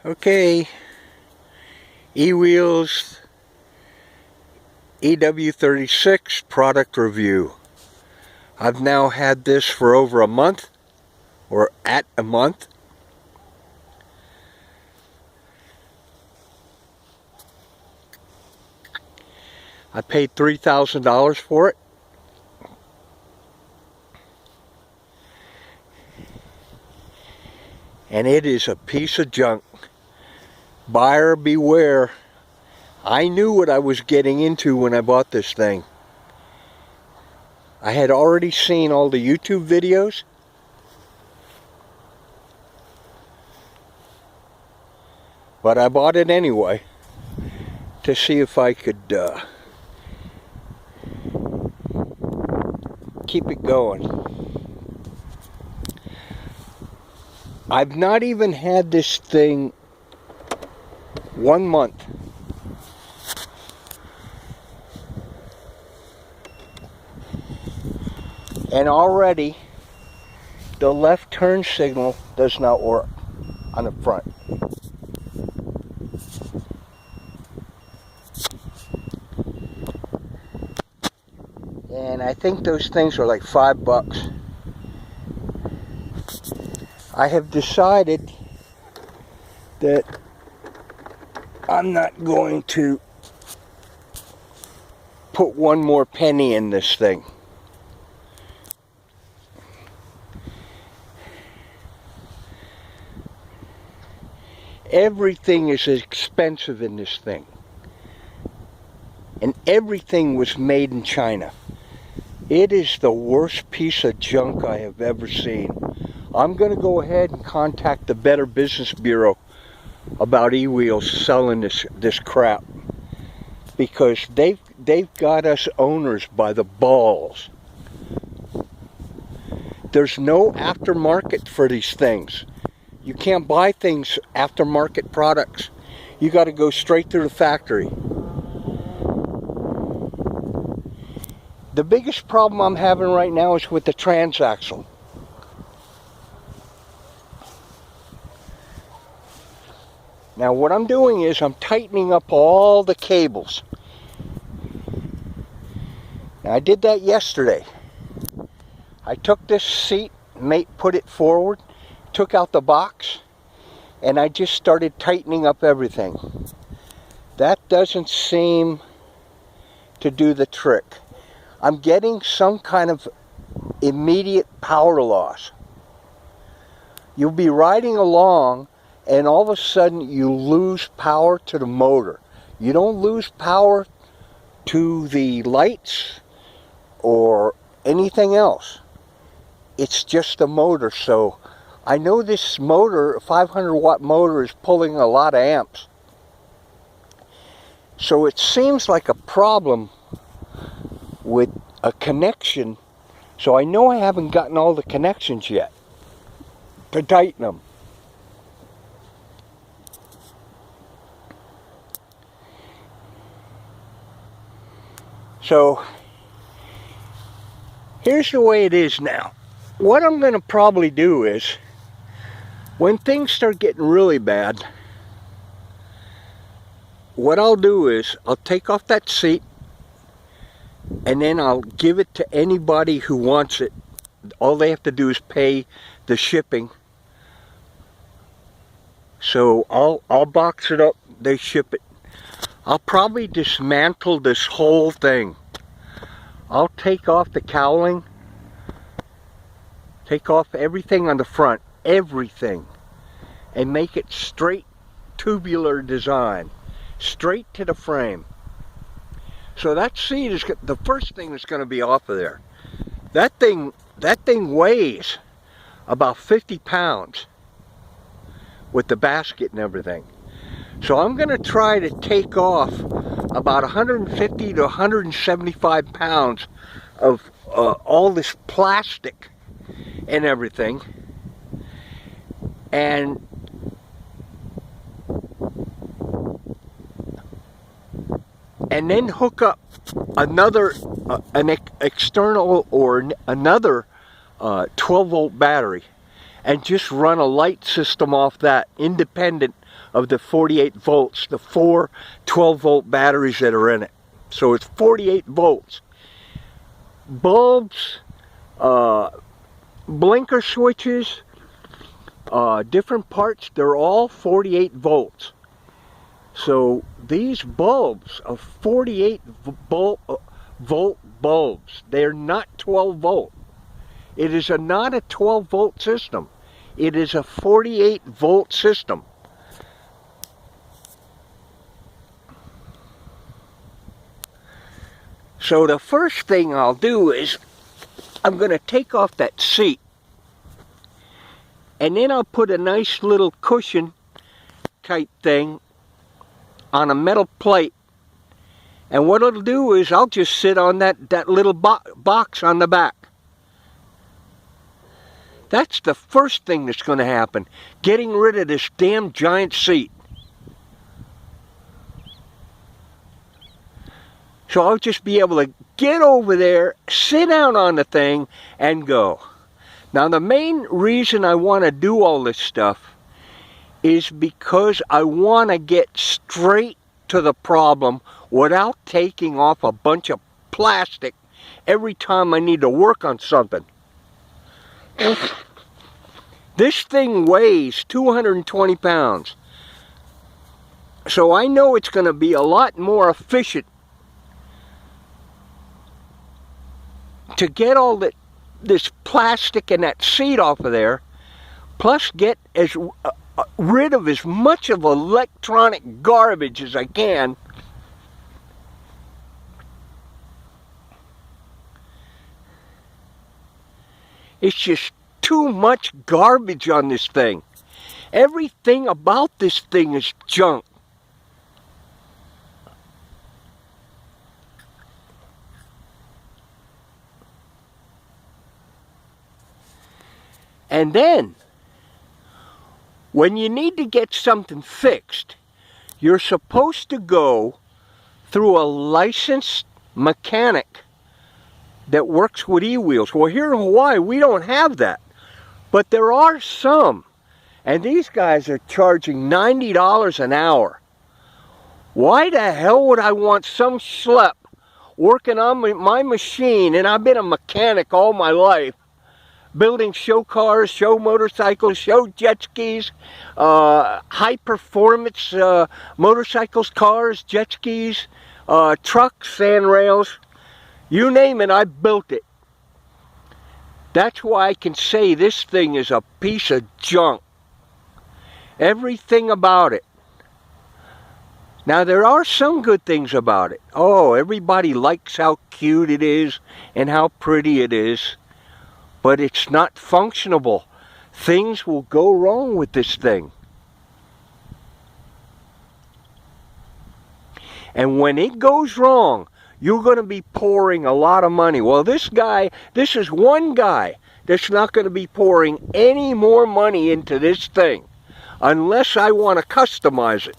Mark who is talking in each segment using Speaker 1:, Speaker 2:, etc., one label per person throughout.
Speaker 1: Okay, Ewheels EW-36 product review. I've now had this for over a month, or at a month. I paid $3,000 for it. And it is a piece of junk. Buyer beware. I knew what I was getting into when I bought this thing. I had already seen all the YouTube videos. But I bought it anyway to see if I could keep it going. I've not even had this thing 1 month. And already the left turn signal does not work on the front. And I think those things are like $5. I have decided that I'm not going to put one more penny in this thing. Everything is expensive in this thing. And everything was made in China. It is the worst piece of junk I have ever seen. I'm going to go ahead and contact the Better Business Bureau about Ewheels selling this crap, because they've got us owners by the balls. There's no aftermarket for these things. You can't buy things aftermarket products. You got to go straight through the factory. The biggest problem I'm having right now is with the transaxle. Now what I'm doing is I'm tightening up all the cables. Now, I did that yesterday. I took this seat, put it forward, took out the box, and I just started tightening up everything. That doesn't seem to do the trick. I'm getting some kind of immediate power loss. You'll be riding along and all of a sudden you lose power to the motor. You don't lose power to the lights or anything else. It's just the motor. So I know this motor, a 500 watt motor, is pulling a lot of amps. So it seems like a problem with a connection. So I know I haven't gotten all the connections yet to tighten them. So here's the way it is now. What I'm going to probably do is, when things start getting really bad, what I'll do is I'll take off that seat and then I'll give it to anybody who wants it. All they have to do is pay the shipping. So I'll box it up, they ship it. I'll probably dismantle this whole thing. I'll take off the cowling, take off everything on the front, everything, and make it straight tubular design, straight to the frame. So that seat is the first thing that's going to be off of there. That thing weighs about 50 pounds with the basket and everything. So I'm going to try to take off about 150 to 175 pounds of all this plastic and everything, and then hook up another an external or another 12 volt battery and just run a light system off that, independent of the 48 volts, the 4 12-volt batteries that are in it. So it's 48 volts. Bulbs, blinker switches, different parts, they're all 48 volts. So these bulbs are 48 volt bulbs. They're not 12 volt. It is not a 12 volt system. It is a 48 volt system. So the first thing I'll do is I'm going to take off that seat, and then I'll put a nice little cushion type thing on a metal plate, and what it'll do is I'll just sit on that little box on the back. That's the first thing that's going to happen, getting rid of this damn giant seat. So I'll just be able to get over there, sit down on the thing, and go. Now the main reason I want to do all this stuff is because I want to get straight to the problem without taking off a bunch of plastic every time I need to work on something. This thing weighs 220 pounds. So I know it's going to be a lot more efficient to get all this plastic and that seat off of there, plus get rid of as much of electronic garbage as I can. It's just too much garbage on this thing. Everything about this thing is junk. And then, when you need to get something fixed, you're supposed to go through a licensed mechanic that works with E-Wheels. Well, here in Hawaii, we don't have that. But there are some. And these guys are charging $90 an hour. Why the hell would I want some schlep working on my machine, and I've been a mechanic all my life, building show cars, show motorcycles, show jet skis, high performance motorcycles, cars, jet skis, trucks, sandrails, you name it, I built it. That's why I can say this thing is a piece of junk. Everything about it. Now there are some good things about it. Oh, everybody likes how cute it is and how pretty it is. But it's not functionable. Things will go wrong with this thing. And when it goes wrong, you're going to be pouring a lot of money. Well, this is one guy that's not going to be pouring any more money into this thing unless I want to customize it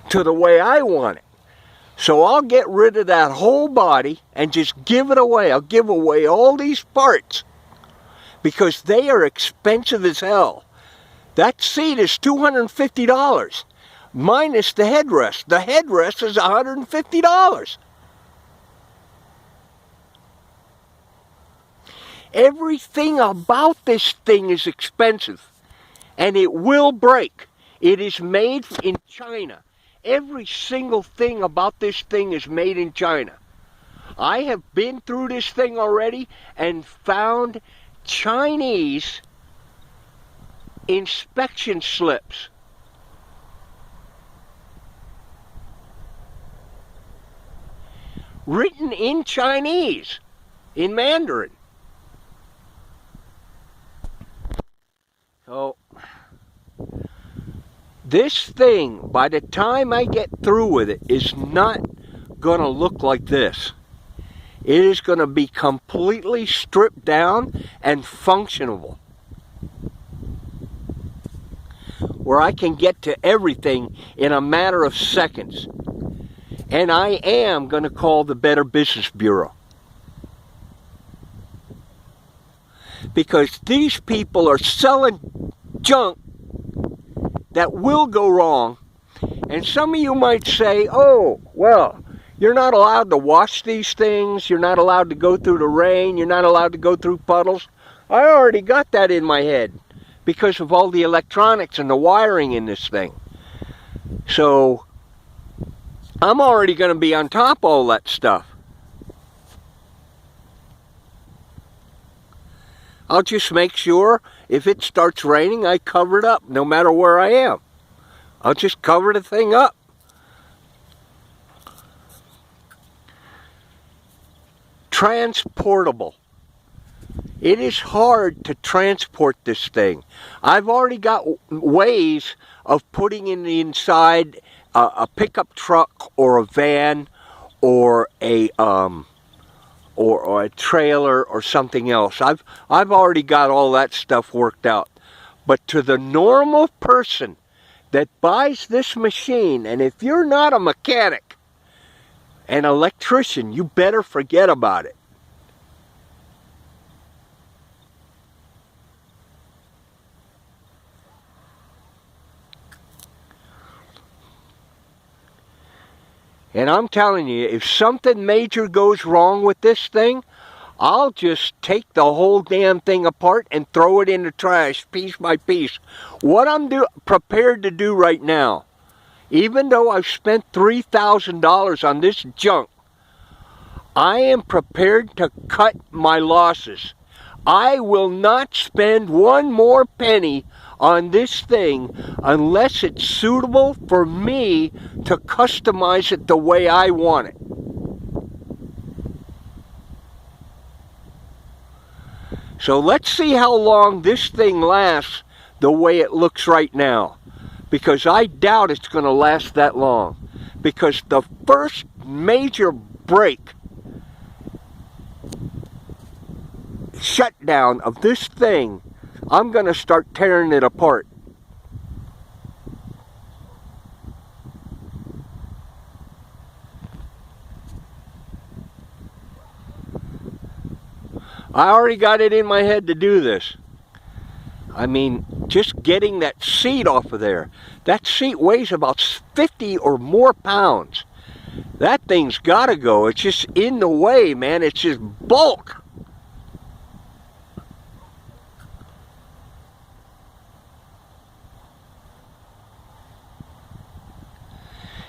Speaker 1: to the way I want it. So I'll get rid of that whole body and just give it away. I'll give away all these parts because they are expensive as hell. That seat is $250 minus the headrest. The headrest is $150. Everything about this thing is expensive, and it will break. It is made in China. Every single thing about this thing is made in China. I have been through this thing already and found Chinese inspection slips. Written in Chinese, in Mandarin. So, this thing, by the time I get through with it, is not going to look like this. It is going to be completely stripped down and functional, where I can get to everything in a matter of seconds. And I am going to call the Better Business Bureau. Because these people are selling junk that will go wrong. And some of you might say, oh, well, you're not allowed to wash these things. You're not allowed to go through the rain. You're not allowed to go through puddles. I already got that in my head because of all the electronics and the wiring in this thing. So I'm already going to be on top of all that stuff. I'll just make sure if it starts raining, I cover it up no matter where I am. I'll just cover the thing up. Transportable. It is hard to transport this thing. I've already got ways of putting it inside a pickup truck or a van or a trailer or something else. I've already got all that stuff worked out. But to the normal person that buys this machine, and if you're not a mechanic, an electrician, you better forget about it. And I'm telling you, if something major goes wrong with this thing, I'll just take the whole damn thing apart and throw it in the trash piece by piece. What I'm prepared to do right now, even though I've spent $3,000 on this junk, I am prepared to cut my losses. I will not spend one more penny on this thing unless it's suitable for me to customize it the way I want it. So let's see how long this thing lasts the way it looks right now, because I doubt it's going to last that long, because the first major break shutdown of this thing, I'm going to start tearing it apart. I already got it in my head to do this. I mean, just getting that seat off of there. That seat weighs about 50 or more pounds. That thing's got to go. It's just in the way, man. It's just bulk.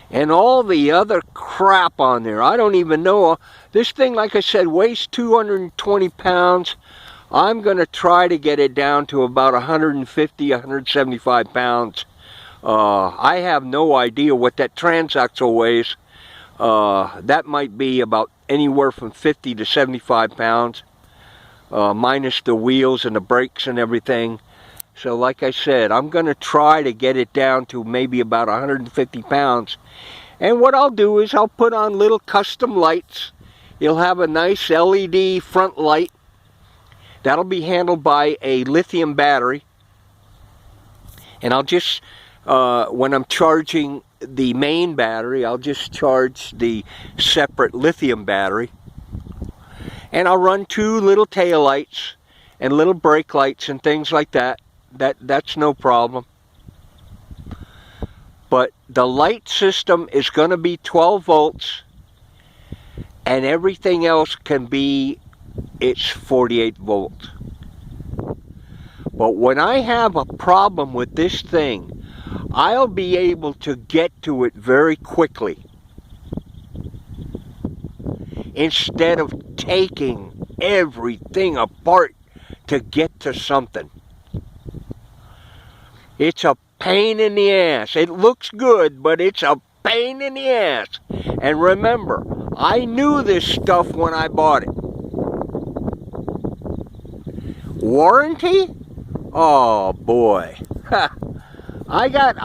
Speaker 1: And all the other crap on there. I don't even know. This thing, like I said, weighs 220 pounds. I'm going to try to get it down to about 150, 175 pounds. I have no idea what that transaxle weighs. That might be about anywhere from 50 to 75 pounds. Minus the wheels and the brakes and everything. So like I said, I'm going to try to get it down to maybe about 150 pounds. And what I'll do is I'll put on little custom lights. You'll have a nice LED front light. That'll be handled by a lithium battery. And I'll just, when I'm charging the main battery, I'll just charge the separate lithium battery. And I'll run 2 little tail lights and little brake lights and things like that. That's no problem. But the light system is going to be 12 volts, and everything else can be it's 48 volts. But when I have a problem with this thing, I'll be able to get to it very quickly, instead of taking everything apart to get to something. It's a pain in the ass. It looks good, but it's a pain in the ass. And remember, I knew this stuff when I bought it. Warranty? Oh boy. I got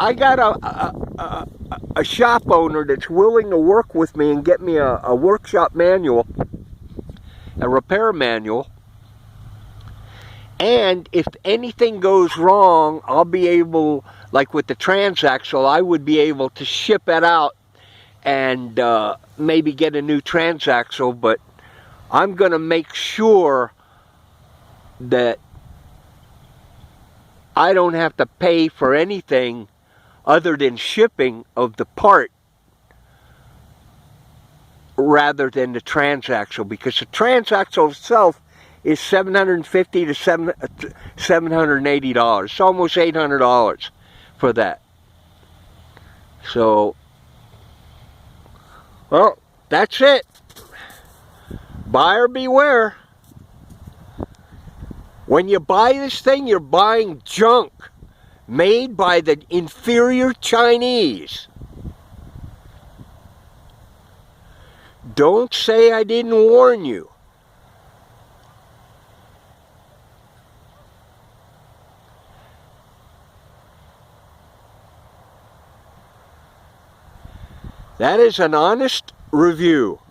Speaker 1: a shop owner that's willing to work with me and get me a workshop manual, a repair manual. And if anything goes wrong, I'll be able, like with the transaxle, I would be able to ship it out and maybe get a new transaxle. But I'm going to make sure that I don't have to pay for anything other than shipping of the part rather than the transaxle, because the transaxle itself is $750 to $780. It's almost $800 for that. So, well, that's it. Buyer beware. When you buy this thing, you're buying junk made by the inferior Chinese. Don't say I didn't warn you. That is an honest review.